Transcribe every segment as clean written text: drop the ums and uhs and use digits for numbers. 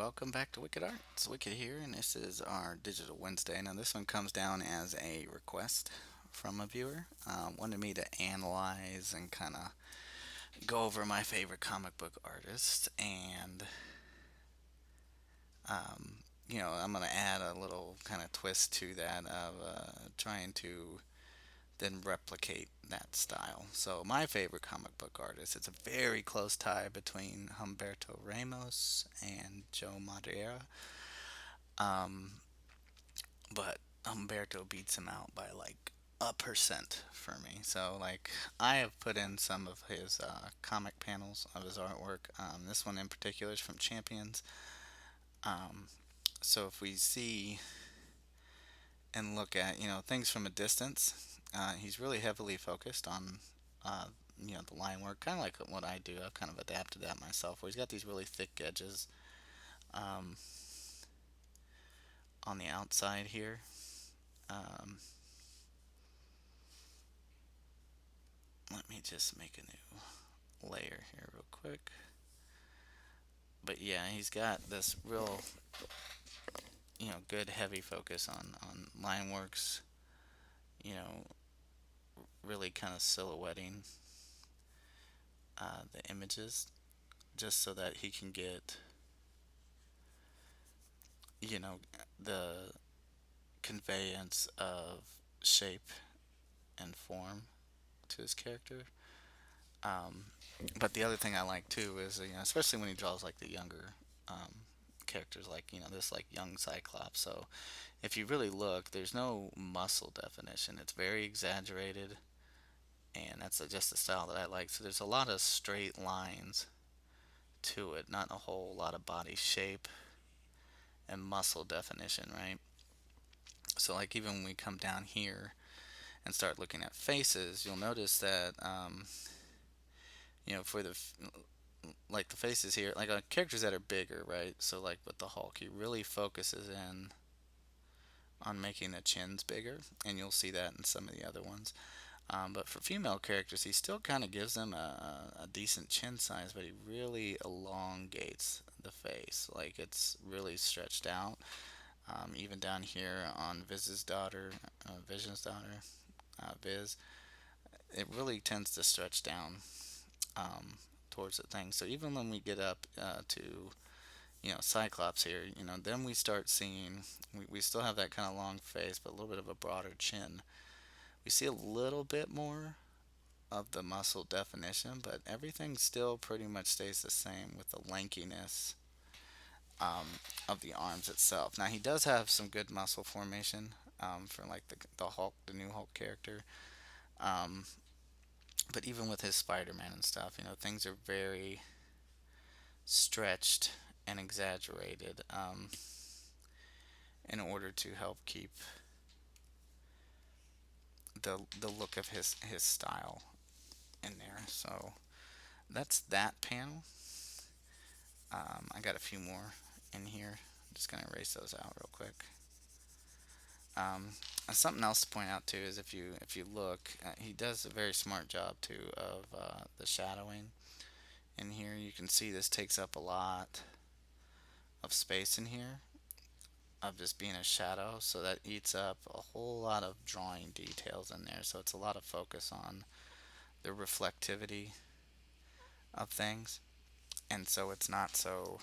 welcome back to Wicked Art. It's Wicked here, and this is our Digital Wednesday. Now, this one comes down as a request from a viewer. Wanted me to analyze and kind of go over my favorite comic book artists, and um, I'm gonna add a little kind of twist to that of trying to then replicate that style. So, my favorite comic book artist, it's a very close tie between Humberto Ramos and Joe Madureira. Um, but Humberto beats him out by like a percent for me. So like I have put in some of his comic panels of his artwork. This one in particular is from Champions. Um, so if we see and look at things from a distance, he's really heavily focused on uh, the line work, kind of like what I do. I've kind of adapted that myself, where he's got these really thick edges um, on the outside here. Um, Let me just make a new layer here real quick. But yeah, he's got this real, good heavy focus on line works, you know, really kind of silhouetting the images just so that he can get, you know, the conveyance of shape and form to his character. Um, but the other thing I like too is, especially when he draws like the younger characters, like this like young Cyclops. So if you really look, there's no muscle definition. It's very exaggerated, and that's just the style that I like. So there's a lot of straight lines to it, not a whole lot of body shape and muscle definition, right? So like even when we come down here and start looking at faces, you'll notice that for like the faces here, like characters that are bigger, right? So like with the Hulk, he really focuses in on making the chins bigger, and you'll see that in some of the other ones. But for female characters, he still kind of gives them a decent chin size, but he really elongates the face. Like it's really stretched out. Even down here on Vision's daughter, Viz, it really tends to stretch down um, towards the thing. So even when we get up to Cyclops here, then we start seeing, we still have that kind of long face, but a little bit of a broader chin. We see a little bit more of the muscle definition, but everything still pretty much stays the same with the lankiness um, of the arms itself. Now he does have some good muscle formation for like the Hulk, the new Hulk character. Um, but even with his Spider-Man and stuff, things are very stretched and exaggerated in order to help keep the look of his style in there. So that's that panel. I got a few more in here. I'm just gonna erase those out real quick. Um, Something else to point out too is if you look, he does a very smart job too of the shadowing. In here, you can see this takes up a lot of space in here of just being a shadow, so that eats up a whole lot of drawing details in there. So it's a lot of focus on the reflectivity of things, and so it's not so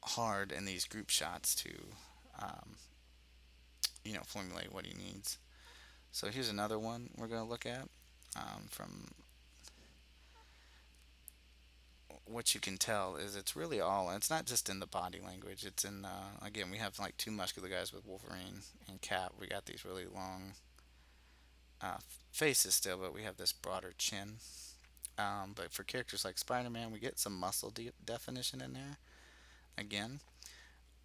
hard in these group shots to um, formulate what he needs. So here's another one we're going to look at from what you can tell is it's really all, it's not just in the body language, it's in again, we have like two muscular guys with Wolverine and Cap. We got these really long uh, faces still, but we have this broader chin. But for characters like Spider-Man, we get some muscle definition in there again,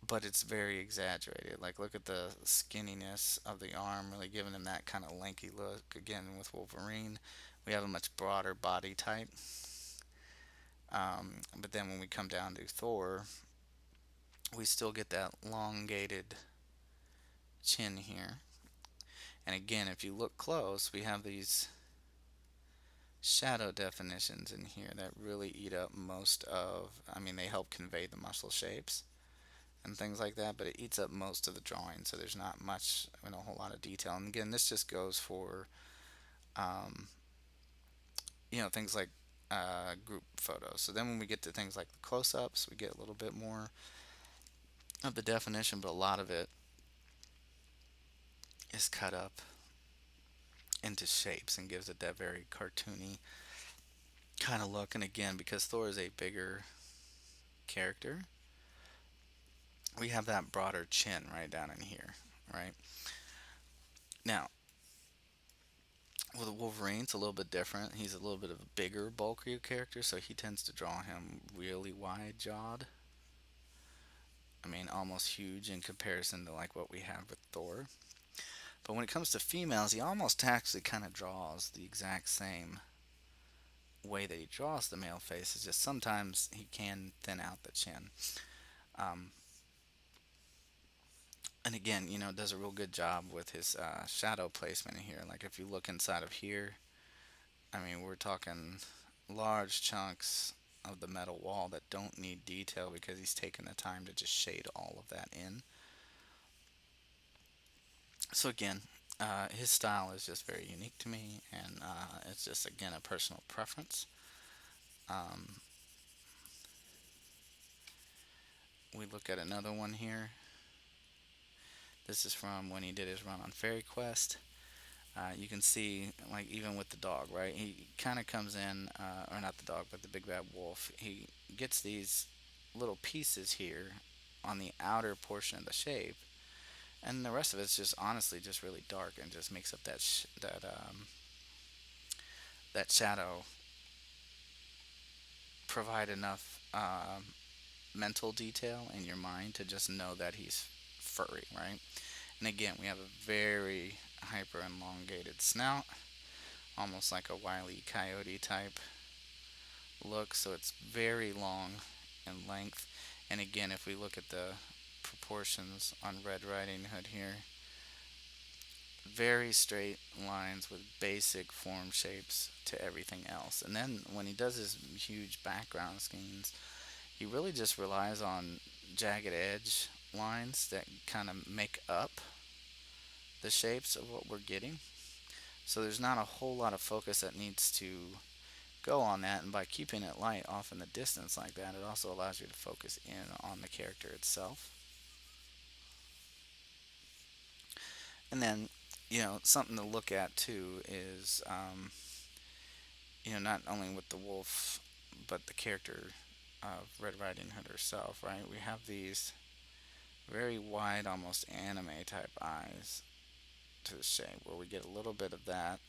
but it's very exaggerated. Like look at the skinniness of the arm, really giving him that kind of lanky look. Again, with Wolverine, we have a much broader body type. But then when we come down to Thor, we still get that elongated chin here. And again, if you look close, we have these shadow definitions in here that really eat up most of, I mean, they help convey the muscle shapes and things like that, but it eats up most of the drawing, so there's not much, a whole lot of detail. And again, this just goes for, um, things like group photos. So then when we get to things like the close-ups, we get a little bit more of the definition, but a lot of it is cut up into shapes and gives it that very cartoony kind of look. And again, because Thor is a bigger character, we have that broader chin right down in here, right? Now, with Wolverine, it's a little bit different. He's a little bit of a bigger, bulkier character, so he tends to draw him really wide jawed. I mean, almost huge in comparison to like what we have with Thor. But when it comes to females, he almost actually kind of draws the exact same way that he draws the male face. It's just sometimes he can thin out the chin. Um, and again, does a real good job with his shadow placement in here. Like if you look inside of here, I mean, we're talking large chunks of the metal wall that don't need detail because he's taken the time to just shade all of that in. So again, his style is just very unique to me, and it's just again a personal preference. Um, we look at another one here. This is from when he did his run on Fairy Quest. You can see, like, even with the dog, right? He kind of comes in, or not the dog, but the big bad wolf. He gets these little pieces here on the outer portion of the shape, and the rest of it's just honestly just really dark and just makes up that shadow. Provide enough mental detail in your mind to just know that he's furry, right? And again, we have a very hyper elongated snout, almost like a wily e. coyote type look. So it's very long in length. And again, if we look at the proportions on Red Riding Hood here, very straight lines with basic form shapes to everything else. And then when he does his huge background scenes, he really just relies on jagged edge lines that kind of make up the shapes of what we're getting. So there's not a whole lot of focus that needs to go on that, and by keeping it light off in the distance like that, it also allows you to focus in on the character itself. And then, something to look at too is, not only with the wolf, but the character of Red Riding Hood herself, right? We have these very wide, almost anime type eyes to the shape, where we get a little bit of that,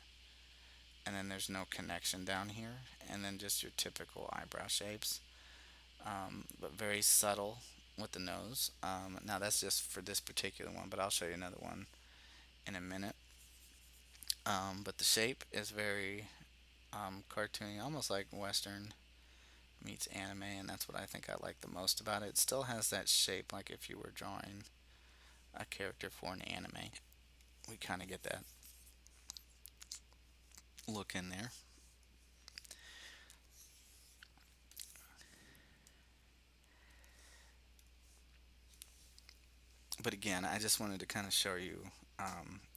and then there's no connection down here, and then just your typical eyebrow shapes, but very subtle with the nose. Now that's just for this particular one, but I'll show you another one in a minute. But the shape is very cartoony, almost like Western meets anime, and that's what I think I like the most about it. It still has that shape like if you were drawing a character for an anime. We kind of get that look in there. But again, I just wanted to kind of show you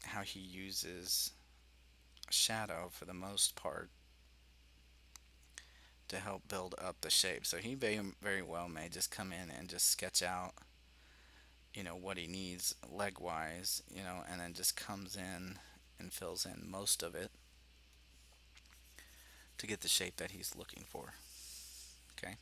how he uses shadow for the most part to help build up the shape. So he very well may just come in and just sketch out, what he needs leg wise, and then just comes in and fills in most of it to get the shape that he's looking for. Okay.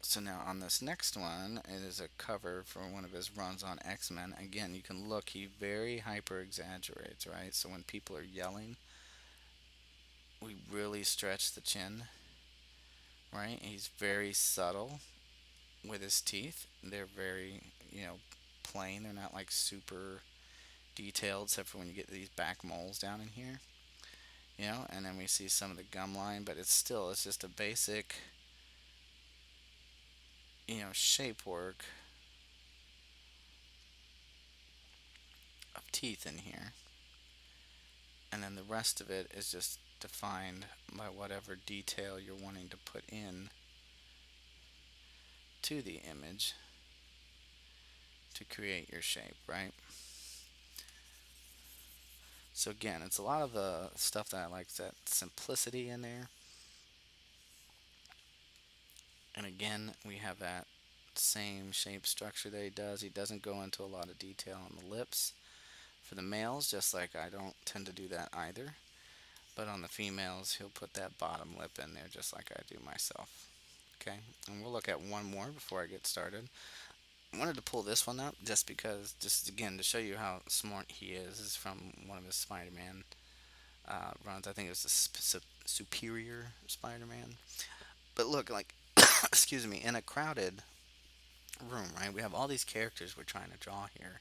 So now on this next one, it is a cover for one of his runs on X-Men. Again, you can look, he very hyper exaggerates, right? So when people are yelling, we really stretch the chin, right? He's very subtle with his teeth. They're very, plain. They're not like super detailed, except for when you get these back moles down in here, and then we see some of the gum line, but it's just a basic, shape work of teeth in here. and then the rest of it is just defined by whatever detail you're wanting to put in to the image to create your shape, right? So again, it's a lot of the stuff that I like, that simplicity in there. And again, we have that same shape structure that he does. He doesn't go into a lot of detail on the lips for the males, just like I don't tend to do that either. But on the females, he'll put that bottom lip in there just like I do myself. Okay, and we'll look at one more before I get started. I wanted to pull this one up just because, just again, to show you how smart he is. This is from one of his Spider Man runs. I think it was the Superior Spider Man. But look, like, excuse me, in a crowded room, right? We have all these characters we're trying to draw here.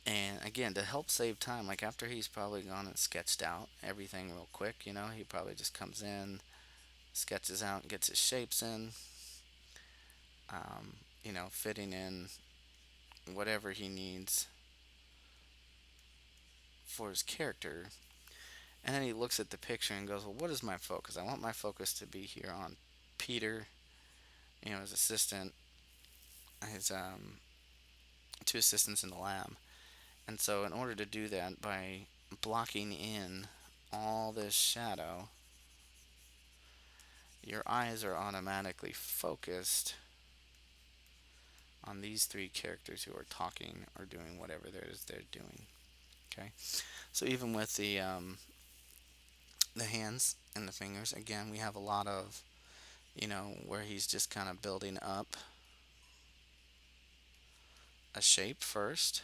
And again, to help save time, like after he's probably gone and sketched out everything real quick, he probably just comes in, sketches out, and gets his shapes in, fitting in whatever he needs for his character. And then he looks at the picture and goes, well, what is my focus? I want my focus to be here on Peter, his assistant, his two assistants in the lab. And so, in order to do that, by blocking in all this shadow, your eyes are automatically focused on these three characters who are talking or doing whatever it is they're doing. Okay, so even with the hands and the fingers, again, we have a lot of where he's just kind of building up a shape first,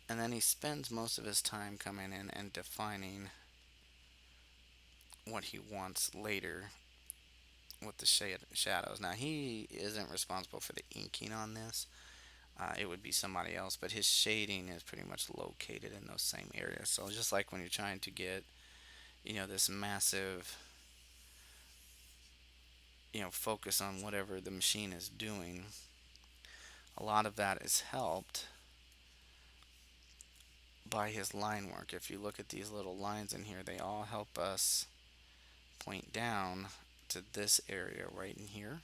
and then he spends most of his time coming in and defining what he wants later with the shadows. Now, he isn't responsible for the inking on this. It would be somebody else, but his shading is pretty much located in those same areas. So just like when you're trying to get, this massive, focus on whatever the machine is doing, a lot of that is helped by his line work. If you look at these little lines in here, they all help us point down to this area right in here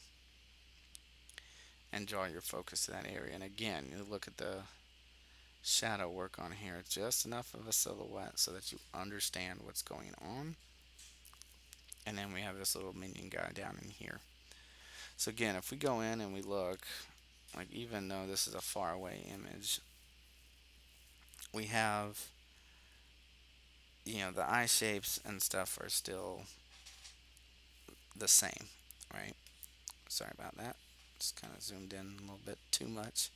and draw your focus to that area. And again, you look at the shadow work on here, just enough of a silhouette so that you understand what's going on. And then we have this little minion guy down in here. So again, if we go in and we look, like even though this is a far away image, we have, the eye shapes and stuff are still the same, right? Sorry about that. Just kind of zoomed in a little bit too much.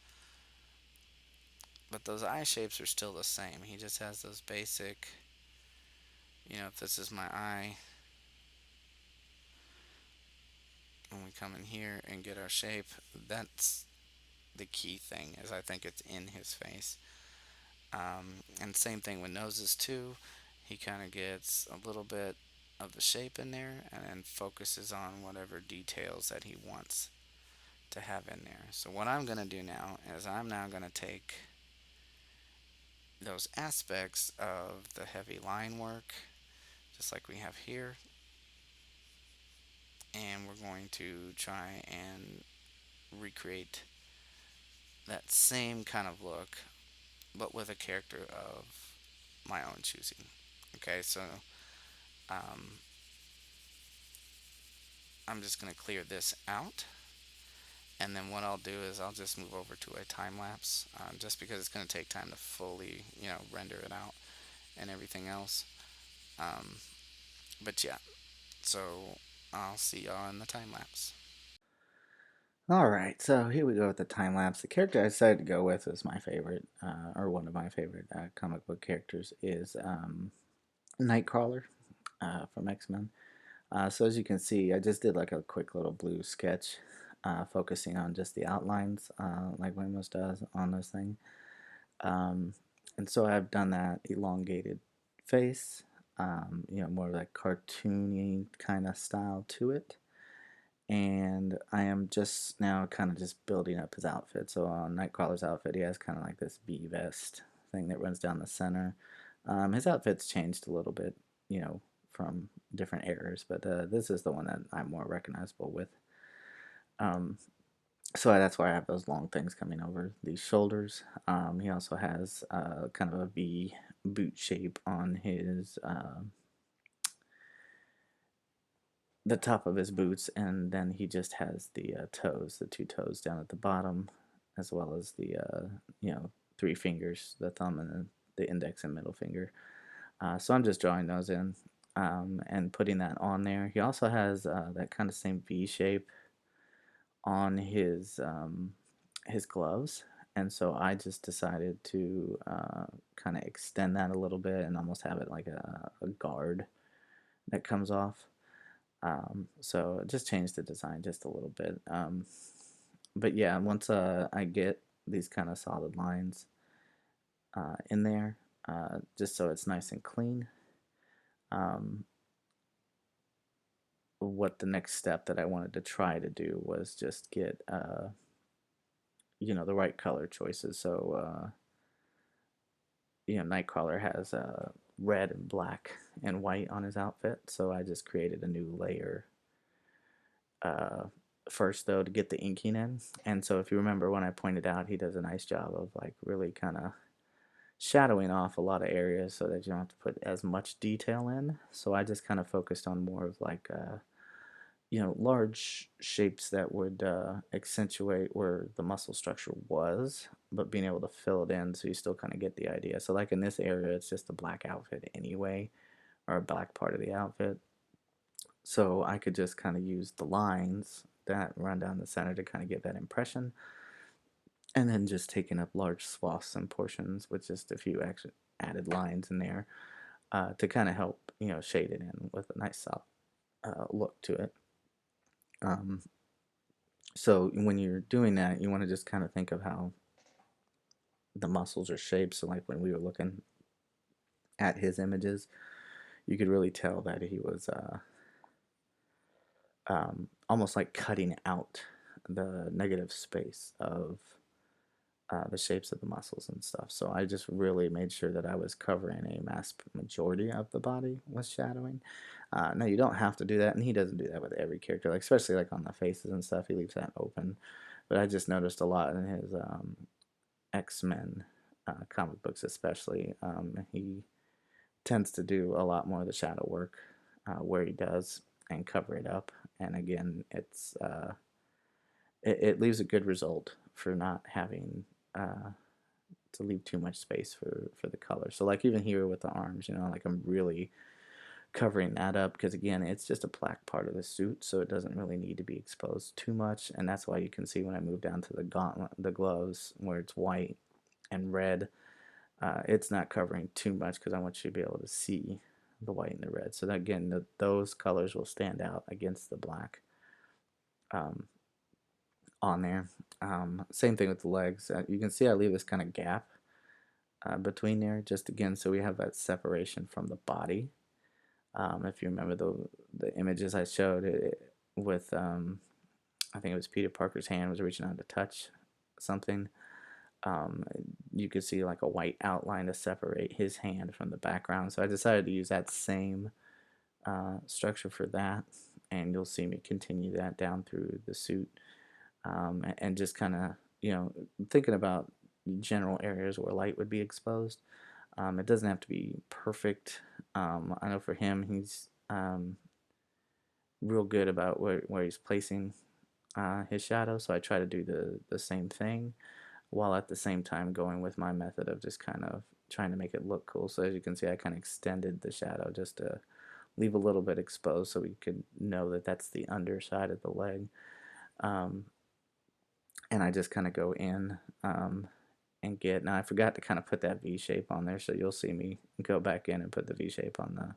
But those eye shapes are still the same. He just has those basic, if this is my eye, when we come in here and get our shape, that's the key thing, is I think it's in his face. And same thing with noses too. He kind of gets a little bit of the shape in there and then focuses on whatever details that he wants to have in there. So what I'm going to do now is I'm now going to take those aspects of the heavy line work, just like we have here, and we're going to try and recreate that same kind of look, but with a character of my own choosing. Okay, so um, I'm just going to clear this out. And then what I'll do is I'll just move over to a time lapse, just because it's going to take time to fully, render it out and everything else. Um, but yeah, so I'll see y'all in the time lapse. All right, so here we go with the time lapse. The character I decided to go with was my favorite, or one of my favorite comic book characters, is Nightcrawler from X-Men. So as you can see, I just did like a quick little blue sketch, focusing on just the outlines, like Wemos does on this thing. Um, and so I've done that elongated face, more like cartoony kind of style to it. And I am just now kind of just building up his outfit. So on Nightcrawler's outfit, he has kind of like this V vest thing that runs down the center. His outfit's changed a little bit, you know, from different eras, but this is the one that I'm more recognizable with. Um, so that's why I have those long things coming over these shoulders. He also has kind of a V boot shape on his the top of his boots, and then he just has the toes, the two toes down at the bottom, as well as the three fingers, the thumb and the index and middle finger. So I'm just drawing those in and putting that on there. He also has that kind of same V shape on his gloves, and so I just decided to kind of extend that a little bit and almost have it like a guard that comes off. So just change the design just a little bit. But yeah, once I get these kind of solid lines in there, just so it's nice and clean, um, what the next step that I wanted to try to do was just get the right color choices. So Nightcrawler has red and black and white on his outfit, so I just created a new layer uh, first though to get the inking in. And so if you remember when I pointed out, he does a nice job of like really kind of shadowing off a lot of areas so that you don't have to put as much detail in. So I just kind of focused on more of like large shapes that would accentuate where the muscle structure was, but being able to fill it in so you still kind of get the idea. So like in this area, it's just a black outfit anyway, or a black part of the outfit. So I could just kind of use the lines that run down the center to kind of get that impression, and then just taking up large swaths and portions with just a few extra added lines in there to kind of help shade it in with a nice soft look to it. Um, so when you're doing that, you want to just kind of think of how the muscles are shaped. So like when we were looking at his images, you could really tell that he was almost like cutting out the negative space of the shapes of the muscles and stuff. So I just really made sure that I was covering a mass majority of the body with shadowing. Now you don't have to do that, and he doesn't do that with every character, like especially like on the faces and stuff. He leaves that open. But I just noticed a lot in his X-Men comic books, especially. He tends to do a lot more of the shadow work where he does and cover it up. And again, it leaves a good result for not having to leave too much space for the color. So like even here with the arms, like I'm really covering that up because again, it's just a black part of the suit, so it doesn't really need to be exposed too much. And that's why you can see when I move down to the gauntlet, the gloves where it's white and red, it's not covering too much because I want you to be able to see the white and the red. So that, again, those colors will stand out against the black um, on there. Same thing with the legs. You can see I leave this kind of gap between there, just again so we have that separation from the body. If you remember the images I showed with, I think it was Peter Parker's hand was reaching out to touch something. Um, you could see like a white outline to separate his hand from the background. So I decided to use that same structure for that, and you'll see me continue that down through the suit, and just kind of thinking about general areas where light would be exposed. It doesn't have to be perfect. I know for him, he's real good about where he's placing his shadow, so I try to do the same thing while at the same time going with my method of just kind of trying to make it look cool. So as you can see, I kind of extended the shadow just to leave a little bit exposed so we could know that that's the underside of the leg. Um, and I just kind of go in and get. Now I forgot to kind of put that V shape on there, so you'll see me go back in and put the V shape on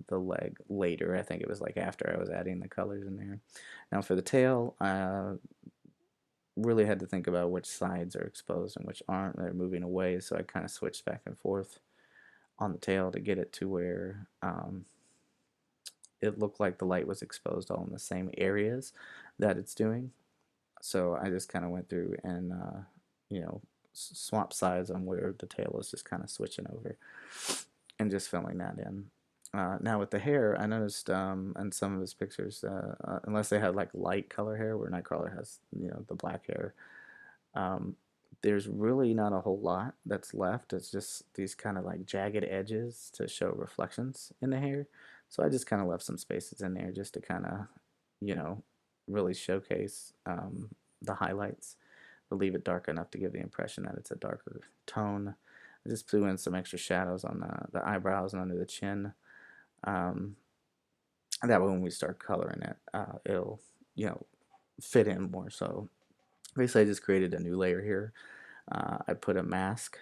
the leg later. I think it was like after I was adding the colors in there. Now for the tail, really had to think about which sides are exposed and which aren't. They're moving away, so I kind of switched back and forth on the tail to get it to where it looked like the light was exposed all in the same areas that it's doing. So I just kind of went through and swap sides on where the tail is just kind of switching over and just filling that in. Now with the hair, I noticed in some of his pictures, unless they had like light color hair, where Nightcrawler has the black hair, um, there's really not a whole lot that's left. It's just these kind of like jagged edges to show reflections in the hair. So I just kind of left some spaces in there just to kind of, you know, really showcase the highlights, but leave it dark enough to give the impression that it's a darker tone. I just threw in some extra shadows on the eyebrows and under the chin. Um, that way, when we start coloring it, it'll, you know, fit in more. So basically, I just created a new layer here. I put a mask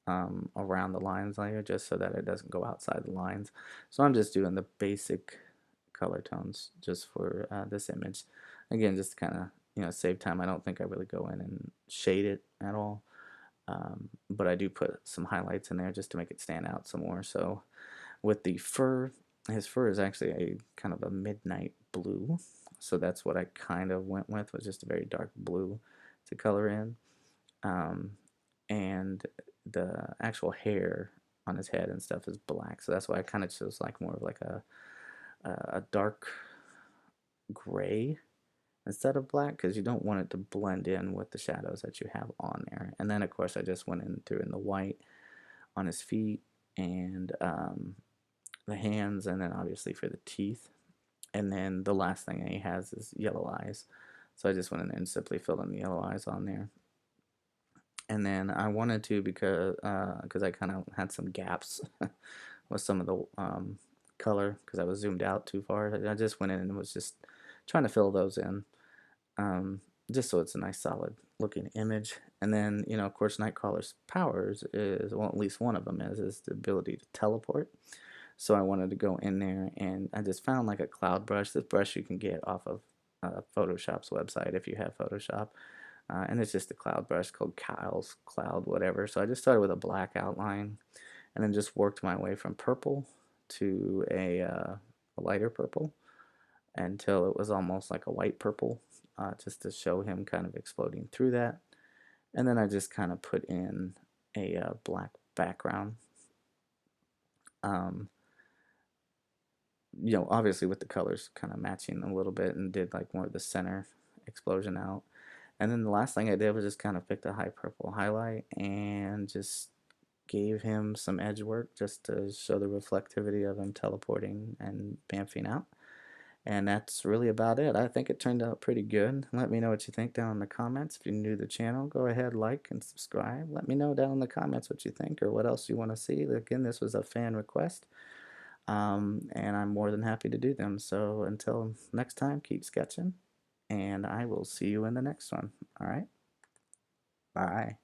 around the lines layer just so that it doesn't go outside the lines. So I'm just doing the basic color tones just for this image. Again, just kind of save time. I don't think I really go in and shade it at all, but I do put some highlights in there just to make it stand out some more. So with the fur, his fur is actually a kind of a midnight blue. So that's what I kind of went with, was just a very dark blue to color in. Um, and the actual hair on his head and stuff is black. So that's why I kind of chose like more of like a dark gray instead of black, because you don't want it to blend in with the shadows that you have on there. And then of course I just went in through in the white on his feet and the hands, and then obviously for the teeth. And then the last thing he has is yellow eyes. So I just went in and simply filled in the yellow eyes on there. And then I wanted to, because I kind of had some gaps with some of the color because I was zoomed out too far. I just went in and was just trying to fill those in, just so it's a nice solid looking image. And then of course Nightcrawler's powers is, well, at least one of them is the ability to teleport. So I wanted to go in there and I just found like a cloud brush. This brush you can get off of Photoshop's website if you have Photoshop. And it's just a cloud brush called Kyle's Cloud whatever. So I just started with a black outline and then just worked my way from purple to a lighter purple until it was almost like a white purple, just to show him kind of exploding through that. And then I just kind of put in a black background. Um, obviously with the colors kind of matching a little bit, and did like more of the center explosion out. And then the last thing I did was just kind of picked a high purple highlight and just gave him some edge work just to show the reflectivity of him teleporting and bamfing out. And that's really about it. I think it turned out pretty good. Let me know what you think down in the comments. If you're new to the channel, go ahead, like and subscribe. Let me know down in the comments what you think or what else you want to see. Again, this was a fan request, and I'm more than happy to do them. So until next time, keep sketching, and I will see you in the next one. All right? Bye.